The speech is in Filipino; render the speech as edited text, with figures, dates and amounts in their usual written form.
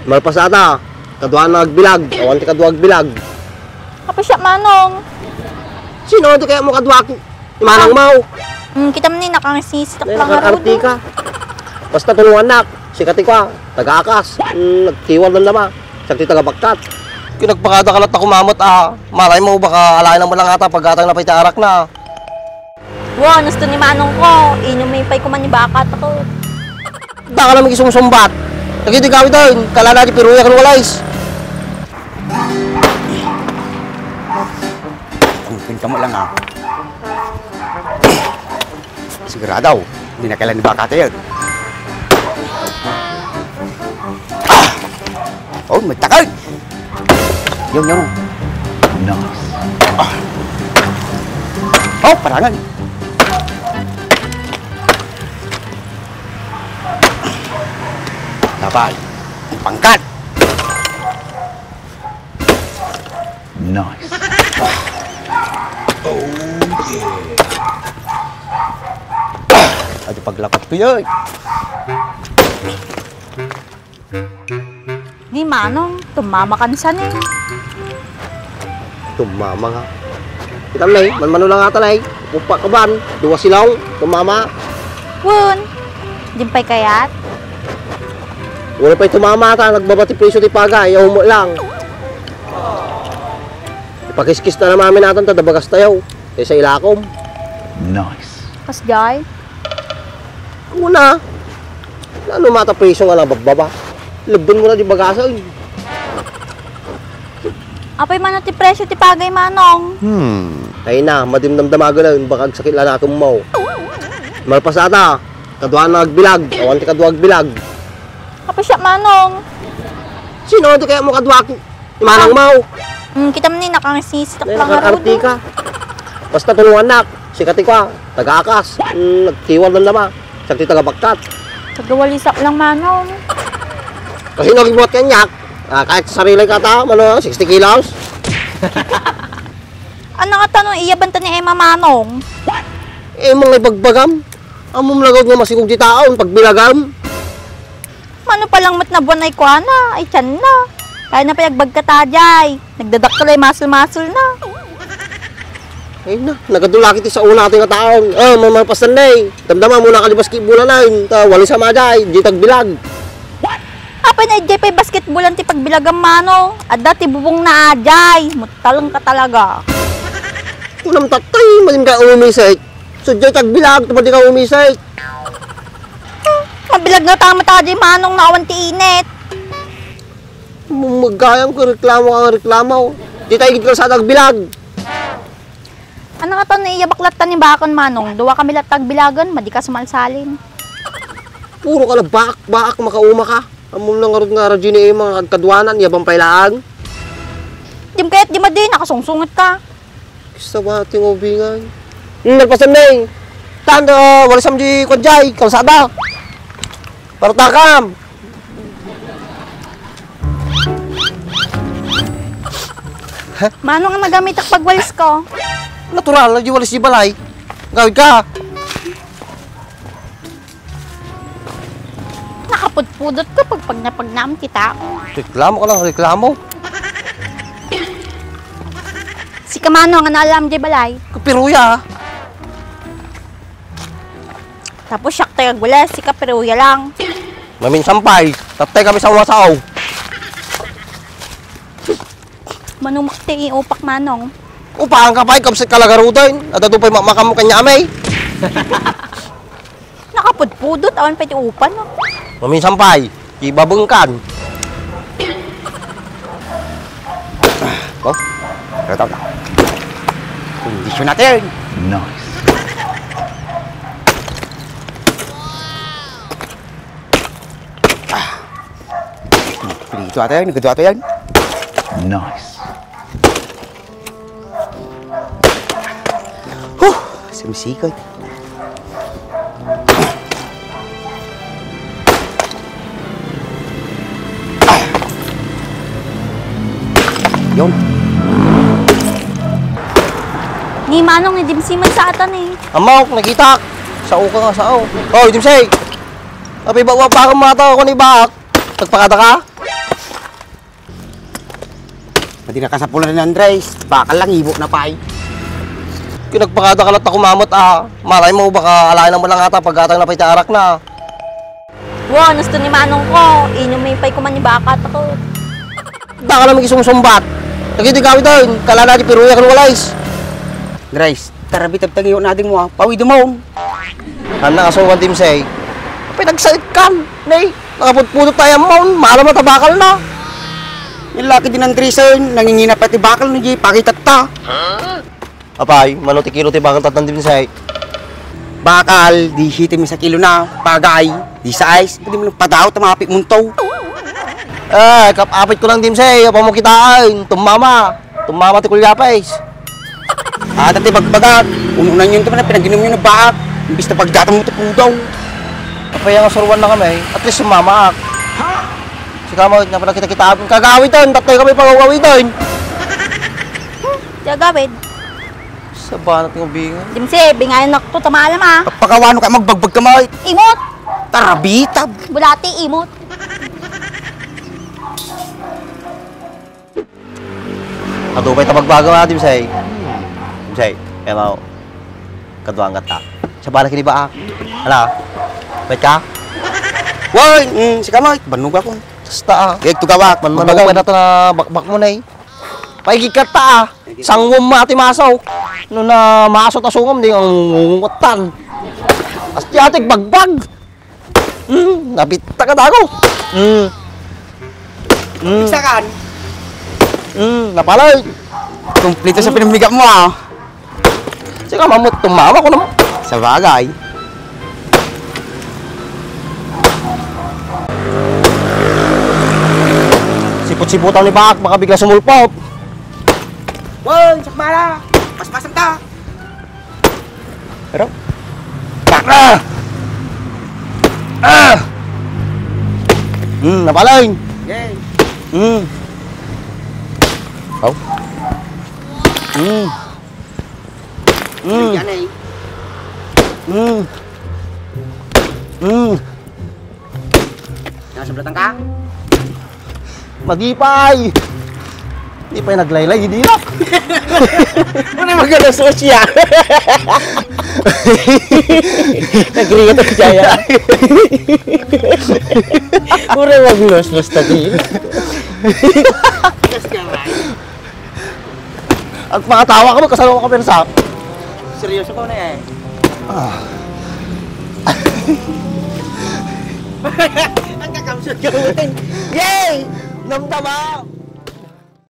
Malpasada, kaduan na nagbilag, awan ti kaduag bilag. Apa siya, Manong? Sino ito kaya mo kaduak? Manang mau. Kita mo ni nakangisitak lang Nakakarti ka. Basta tulungan nak, sikati ka, taga-akas, nagkiwal ng lama, sakti taga-bakkat. Kinagpakada ka lang ta kumamot malay mo baka alayan mo lang ata pag-atang napay arak na. Wow, gusto ni Manong ko, inumipay ko man ni Bakat ako. Da ka lang mag-isumsumbat. Nagitigawi doon, kalala di piruya ka walays. Mungkin kamu lang sigurado, hindi na kailan ni Bakate yun. Oh, magtakal! Yun. Nice. Oh, parangan. Labay. Pangkat. Nice. Oh, yeah. Ado paglapat ko yun. Ni Manong, tumama ka nisan eh. Tumama nga. Kita na manmano lang ata na upa ka ban, duwa silaw, tumama. Wun, dimpay kayat? Wala pa'y tumama ata, nagbabati preso ti paga, ayaw mo lang. Ipakiskis na namin natin, tadabagas tayo. Sa ilakom. Nice. Kasjay? Una, lalo mata preso nga lang bagbaba. Labon mo na di bagasa. Apay man ti presyo ti pagay, Manong. Ay na, madimdamdamaga na yun, baka sakit lang akong mau. Malpasada, kaduan na nagbilag, awan ti kaduag bilag. Apa siya, Manong? Sino ito kaya mo kaduak? Manang mau. Kita mo ni nakangisitak lang Nakakarti ka. Basta tulungan nak, sikati ka, taga-akas, nagkiwal ng lama, sakti taga-bakkat. Tagawalisak lang, Manong. Kasi nagibuhat kanyak, kahit sa sarili ka ta, 60 kilos. Ano nga tanong, iyabanta ni Emma, Manong? Mga ibagbagam, amom lagod nga masigog di taon, pagbilagam. Mano palang mat na buwan ay kuana, ay tiyan na. Kaya na payagbag ka tajay, nagdadaktalay masul-masul na. Ay na, nagadulakit sa una ating taon. Mamapasan na damdama muna kalibas kibulan na yun, wali sa majay, di tagbilag. Apay na ijay pa'y basketballan ti pagbilagam, Manong. At dati bubong na ajay, mutalong ka talaga. Unang tatay, malim ka umisay. Sudyo tagbilag, tapos di ka umisay. Mabilag na tama tajay, Manong, na awan ti init. Magkayang ko reklamo. Di tayo git ka sa tagbilag. Ano nga to na iyabaklat ta ni Bakon, Manong? Duwa kami latag bilagan, madi ka sumalsalin. Puro ka na bakak, makauma ka. Amom lang nga radyo ni mga kadwanan, yabang pailaan. Dim kaya't di madi, nakasungsungat ka. Gusto ba ating ubingan? Nagpasan na Tanda, wala sa mga kwadjay, kalsada. Partakam. Manong ang nagamit ang pagwalis ko? Natural, di walis di balay. Gawin ka. Nakapudpudot ko pag napagnam kita. Reklamo ka lang, reklamo. Si Kamano ang naalam di balay. Kapiruya. Tapos siyak tayo agwala, si Kapiruya lang. Maminsampay, tatay kami sa wasaw. Manong makti upak, Manong. Upahan ka pa, kapsit kalagarutan. At ito pa'y makamukha niya amay. Nakapudpudot, awan pa yung upan. No? Maminsampay, ibabungkan. Oh, ito na. Kondisyon natin. Nice. Pilito natin, nagado natin. Nice. Sumsikot. Yun. Ni Manong, ni Dimsiman sa atan eh. Amaw, nakita. Sao ka nga, sao. Oh, Dimsay. Api ba pa akong mata ako ni Bak? Tagpakada ka? Pati nakasapulan na ni Andres. Bakal lang, ibo na pa eh. Kinagpakada ka lang kumamot malay mo baka alain mo lang ata pagkatang napay arak na. Wow, nasto ni Manong ko. Inyong may pay kuman ni Bakat ako. Baka lang magisumsumbat. Nagidigawi doon, kala na di piruya kan walais. Andres, tara bitag tagiyo natin mo pawi dumon. Handa ka sa Team Say. Pinagsalit kan, nay. Nakaputpudot tayo mo, malam na tabakal na. Yung laki din ng Andreson, nangingina pati bakal ni Jay, pakitat ta. Apay, manutikilo ti bakal tatang Team Say. Bakal, di hiti mi sa kilo na, pagay, di size, pwede mo lang padaw, tamapit muntaw. Kapapit ko lang Team Say, apa mo kitaan, tumama ti kulyapais. Dati bagbagat, ununan yun naman na pinaginom yun ng baak, imbis na pagdatang mo ito pudaw. Apay ang asurwan na kami, at least sumama. Si Kamoy, na pala kita kagawin doon, tatay kami pagawawin doon. Diya gawid. Sa banat ng ubingan. Dimse, bingayan na to tamalam Pagkawano ka magbagbag ka mo, Imot! tara bitab. Bulati, imot. Adupay tabagbago na Team Say. Team Say, kaya mo, kaduang gata. Sa bala kini ba Hala, wait ka? Woy, si Kamoy, banog ako. Basta Kaya ito gawak, manmanaw pa na ito na bakbak mo na Paikikat ta sangwom mati masaw. No na masot asungam di ang ngungutan. Asti atik bagbag. Napita ka dago. Isa kan, Napalay. kumplito sa pinamigap mo Sika mamut tumama ko naman. Sa bagay. Sipot-siputan ni Bak, baka bigla sumulpot. Woy, sakbala, paspasan ta. Pero? Napalay. Yay. Oh. Yan eh. Nasa belakang ka? Magipay. Di pa naglaylay, hindi na. Ano yung maganda sosya? Nagringat ang jaya. Pura mag-los-los tadi. At makatawa ka mo, kasama ko kapersa. Seryoso ko na eh. Ang kakamsot ka utin. Yay! Namtama!